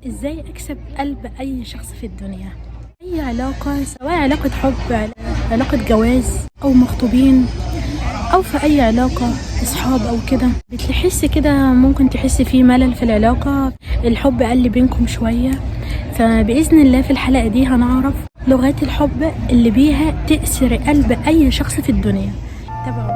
ازاي اكسب قلب اي شخص في الدنيا؟ اي علاقة، سواء علاقة حب، علاقة جواز او مخطوبين، او في اي علاقة اصحاب او كده، بتحس كده ممكن تحس فيه ملل في العلاقة، الحب قل بينكم شوية. فبإذن الله في الحلقة دي هنعرف لغات الحب اللي بيها تأسر قلب اي شخص في الدنيا. تابعوا.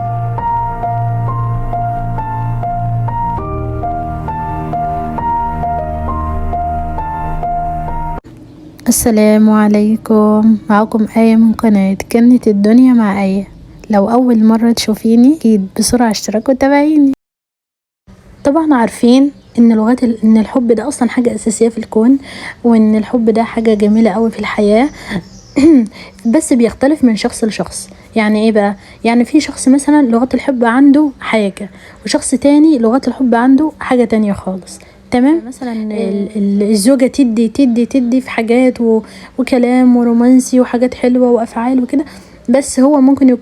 السلام عليكم، معكم آية من قناة كنت الدنيا مع آية. لو أول مرة تشوفيني أكيد بسرعة اشتراك وتابعيني. طبعا عارفين ان الحب ده اصلا حاجة اساسية في الكون، وان الحب ده حاجة جميلة قوي في الحياة. بس بيختلف من شخص لشخص. يعني ايه بقى؟ يعني في شخص مثلا لغة الحب عنده حاجة، وشخص تاني لغة الحب عنده حاجة تانية خالص. تمام. مثلا الزوجة تدي في حاجات وكلام ورومانسي وحاجات حلوة وافعال وكده، بس هو ممكن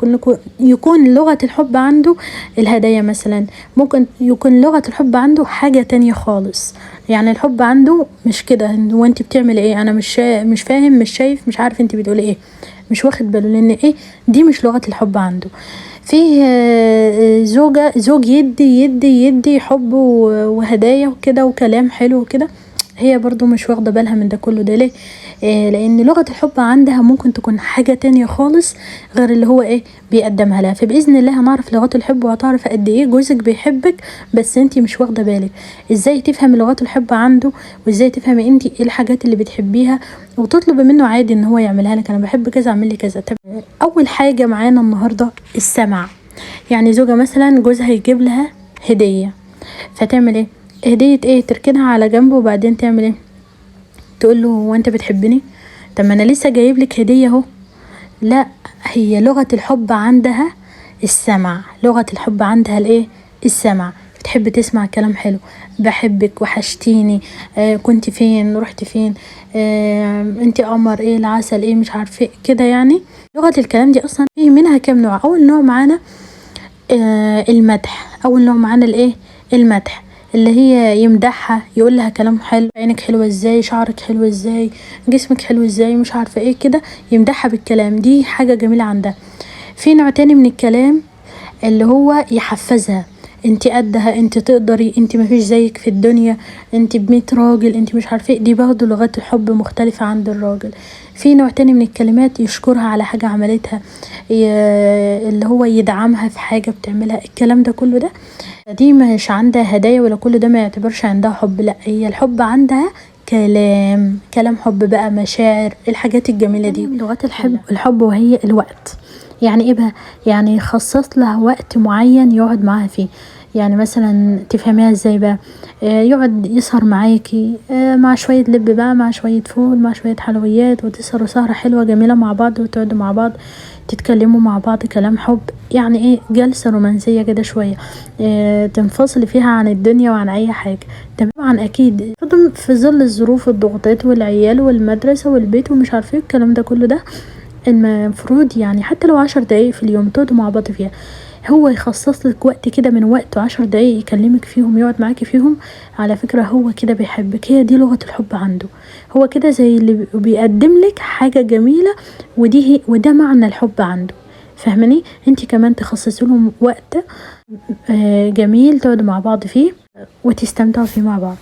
يكون لغة الحب عنده الهدايا مثلا، ممكن يكون لغة الحب عنده حاجة تانية خالص. يعني الحب عنده مش كده، وانت بتعمل ايه؟ انا مش فاهم، مش شايف، مش عارف انت بتقولي ايه، مش واخد باله، لان ايه؟ دي مش لغة الحب عنده. فيه زوج يدي حب وهدايا وكده وكلام حلو وكده، هي برضو مش واخده بالها من ده كله. ده ليه؟ لان لغه الحب عندها ممكن تكون حاجه تانية خالص غير اللي هو ايه بيقدمها لها. فباذن الله هنعرف لغات الحب، وهتعرف قد ايه جوزك بيحبك بس انتي مش واخده بالك. ازاي تفهم لغات الحب عنده، وازاي تفهمي انتي ايه الحاجات اللي بتحبيها، وتطلبي منه عادي ان هو يعملها لك. انا بحب كذا، اعمل لي كذا. طب اول حاجه معانا النهارده السمع. يعني زوجه مثلا جوزها يجيب لها هديه، فتعمل ايه؟ هديه ايه؟ تركنها على جنب، وبعدين تعمل ايه؟ تقول له هو انت بتحبني؟ طب ما انا لسه جايب لك هديه اهو. لا، هي لغه الحب عندها السمع. لغه الحب عندها الايه؟ السمع. بتحب تسمع كلام حلو، بحبك، وحشتيني، كنت فين، رحت فين، انت قمر، ايه العسل، ايه مش عارفه ايه كده. يعني لغه الكلام دي اصلا فيه منها كام نوع. اول نوع معانا المدح. اول نوع معانا الايه؟ المدح، اللي هي يمدحها، يقول لها كلام حلو، عينك حلوه ازاي، شعرك حلو ازاي، جسمك حلو ازاي، مش عارفه ايه كده، يمدحها بالكلام. دي حاجه جميله عندها. في نوع تاني من الكلام اللي هو يحفزها، انت قدها، انت تقدري، انت مفيش زيك في الدنيا، انت ب100 راجل، انت مش عارفه ايه. دي برضه لغات الحب مختلفه عند الراجل. في نوع تاني من الكلمات يشكرها على حاجه عملتها، اللي هو يدعمها في حاجه بتعملها. الكلام ده كله ده دي مش عندها هدايا ولا كل ده، ما يعتبرش عندها حب. لا، هي الحب عندها كلام حب بقى، مشاعر، الحاجات الجميله دي. من لغات الحب وهي الوقت. يعني ايه بقى؟ يعني يخصص لها وقت معين يقعد معاها فيه. يعني مثلا تفهميها ازاي بقى؟ يقعد يسهر معاكي، مع شوية لب بقى، مع شوية فول، مع شوية حلويات، وتسهروا سهرة حلوة جميلة مع بعض، وتقعدوا مع بعض تتكلموا مع بعض كلام حب. يعني ايه؟ جلسة رومانسية كده شوية، تنفصل فيها عن الدنيا وعن اي حاجة. طبعا اكيد في ظل الظروف والضغوطات والعيال والمدرسة والبيت ومش عارفه ايه الكلام ده كله ده، المفروض يعني حتى لو 10 دقايق في اليوم تقعدوا مع بعض فيها. هو يخصص لك وقت كده من وقته، 10 دقايق يكلمك فيهم، يقعد معاكي فيهم. على فكرة هو كده بيحبك. هي دي لغة الحب عنده. هو كده زي اللي بيقدم لك حاجة جميلة، وده معنى الحب عنده. فاهماني؟ انت كمان تخصصوا لهم وقت جميل تقعدوا مع بعض فيه وتستمتعوا فيه مع بعض.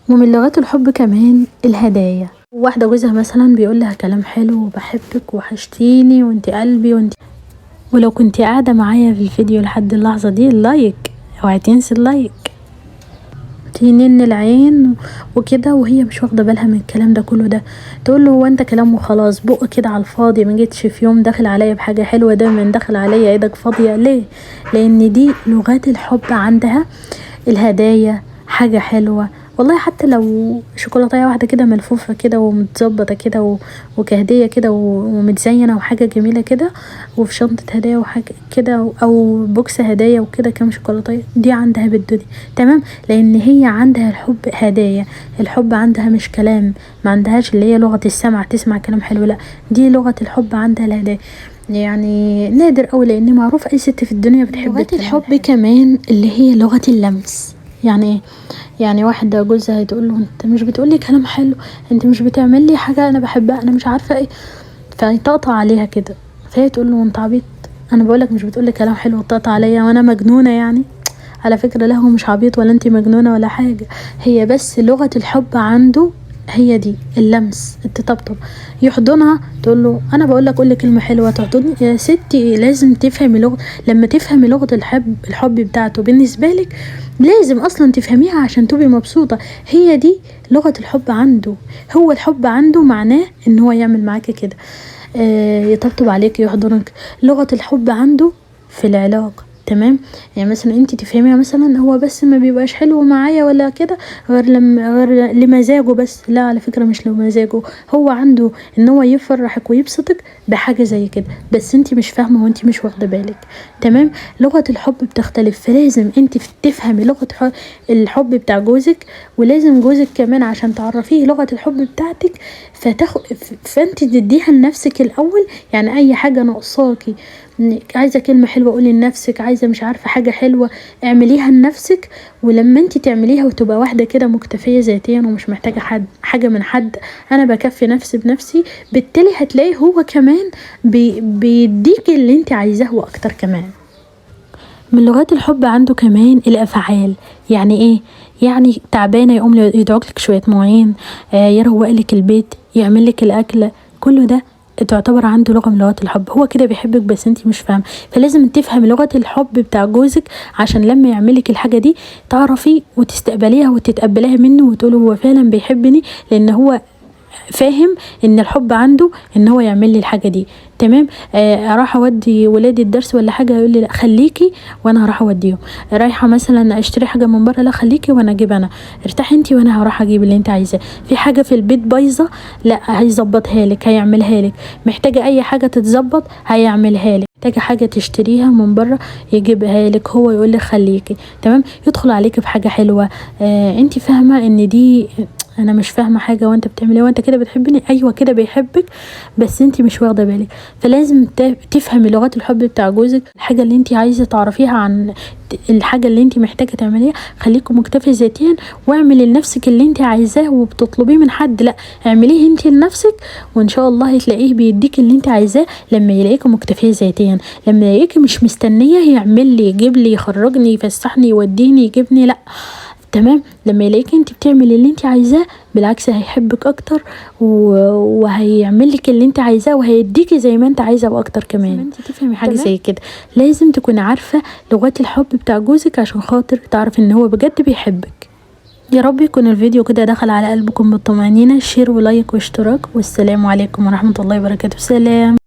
ومن لغات الحب كمان الهدايا. واحدة جوزها مثلا بيقول لها كلام حلو، وبحبك، وحشتيني، وانت قلبي، وانت. ولو كنت قاعدة معايا في الفيديو لحد اللحظة دي، اللايك، اوعي تنسي اللايك. تنين العين وكده، وهي مش واخده بالها من الكلام ده كله ده. تقول له هو انت كلام وخلاص، بق كده على الفاضي، ما جيتش في يوم داخل عليا بحاجه حلوه، دايما داخل عليا ايدك فاضيه ليه؟ لان دي لغات الحب عندها الهدايا، حاجه حلوه. والله حتى لو شوكولاتايه واحده كده ملفوفه كده ومتظبطه كده وكهديه كده ومتزينه وحاجه جميله كده، وفي شنطه هدايا وحاجه كده، او بوكس هدايا وكده كام شوكولاتايه، دي عندها بالدنيا. تمام. لان هي عندها الحب هدايا. الحب عندها مش كلام، ما عندهاش اللي هي لغه السمع تسمع كلام حلو، لا، دي لغه الحب عندها الهدايا. يعني نادر قوي، لان معروف اي ست في الدنيا بتحب لغات الحب كمان اللي هي لغه اللمس. يعني ايه؟ يعني واحده جوزها تقول له انت مش بتقولي كلام حلو، انت مش بتعمل لي حاجه انا بحبها، انا مش عارفه ايه، فيطقطق عليها كده، فهي تقول له انت عبيط، انا بقولك مش بتقولي كلام حلو وتقطع عليا وانا مجنونه يعني؟ على فكره لا، هو مش عبيط ولا انت مجنونه ولا حاجه، هي بس لغه الحب عنده هي دي اللمس، التطبطب، يحضنها تقول له انا بقول لك قول لي كلمه حلوه تحضني يا ستي. لازم تفهمي لغه، لما تفهمي لغه الحب بتاعته بالنسبه لك لازم اصلا تفهميها عشان تبقي مبسوطه. هي دي لغه الحب عنده، هو الحب عنده معناه ان هو يعمل معاكي كده، يطبطب عليك يحضنك. لغه الحب عنده في العلاقه، تمام؟ يعني مثلا انت تفهميها مثلا هو بس ما بيبقاش حلو معايا ولا كده غير لمزاجه بس، لا على فكره مش لمزاجه، هو عنده ان هو يفرحك ويبسطك بحاجه زي كده، بس انت مش فاهمه وانت مش واخده بالك، تمام؟ لغه الحب بتختلف، فلازم انت تفهمي لغه الحب بتاع جوزك، ولازم جوزك كمان عشان تعرفيه لغه الحب بتاعتك فانت تديها لنفسك الاول. يعني اي حاجه ناقصاكي، عايزه كلمه حلوه قولي لنفسك، عايزه مش عارفه حاجه حلوه اعمليها لنفسك، ولما انت تعمليها وتبقى واحده كده مكتفيه ذاتيا ومش محتاجه حاجه من حد، انا بكفي نفسي بنفسي، بالتالي هتلاقي هو كمان بيديك اللي انت عايزاه واكتر كمان. من لغات الحب عنده كمان الافعال. يعني ايه؟ يعني تعبانه يقوم يدعوكلك شويه مواعين، يروقلك البيت، يعملك الاكل، كله ده تعتبر عنده لغه من لغات الحب. هو كده بيحبك بس انتي مش فاهمه، فلازم تفهمي لغه الحب بتاع جوزك عشان لما يعملك الحاجه دي تعرفي وتستقبليها وتتقبليها منه وتقولي هو فعلا بيحبني، لان هو فاهم ان الحب عنده ان هو يعمل لي الحاجه دي، تمام؟ راح اودي ولادي الدرس ولا حاجه يقول لي لا خليكي وانا هروح اوديهم، رايحه مثلا اشتري حاجه من بره لا خليكي وانا اجيب، انا ارتاحي انتي وانا هروح اجيب اللي انت عايزاه، في حاجه في البيت بايظه لا هيظبطها لك هيعملها لك، محتاجه اي حاجه تتظبط هيعملها لك، محتاجه حاجه تشتريها من بره يجيبها لك، هو يقول لك خليكي، تمام؟ يدخل عليك بحاجه حلوه. انت فاهمه ان دي انا مش فاهمه حاجه وانت بتعملي وانت كده بتحبني، ايوه كده بيحبك بس انت مش واخده بالك. فلازم تفهمي لغات الحب بتاع جوزك، الحاجه اللي انت عايزه تعرفيها عن الحاجه اللي انت محتاجه تعمليها، خليكي مكتفي ذاتيا واعملي لنفسك اللي انت عايزاه وبتطلبيه من حد، لا اعمليه انت لنفسك وان شاء الله هتلاقيه بيديك اللي انت عايزاه لما يلاقيكي مكتفيه ذاتيا، لما يلاقيكي مش مستنيه يعمل لي يجيب لي يخرجني يفسحني يوديني يجيبني، لا تمام؟ لما يلاقيك انت بتعملي اللي انت عايزاه بالعكس هيحبك اكتر وهيعملك اللي انت عايزاه وهيديكي زي ما انت عايزه واكتر كمان. انت تفهمي حاجه زي كده لازم تكوني عارفه لغات الحب بتاع جوزك عشان خاطر تعرفي ان هو بجد بيحبك. يا رب يكون الفيديو كده دخل على قلبكم بالطمأنينة، شير ولايك واشتراك، والسلام عليكم ورحمه الله وبركاته. سلام.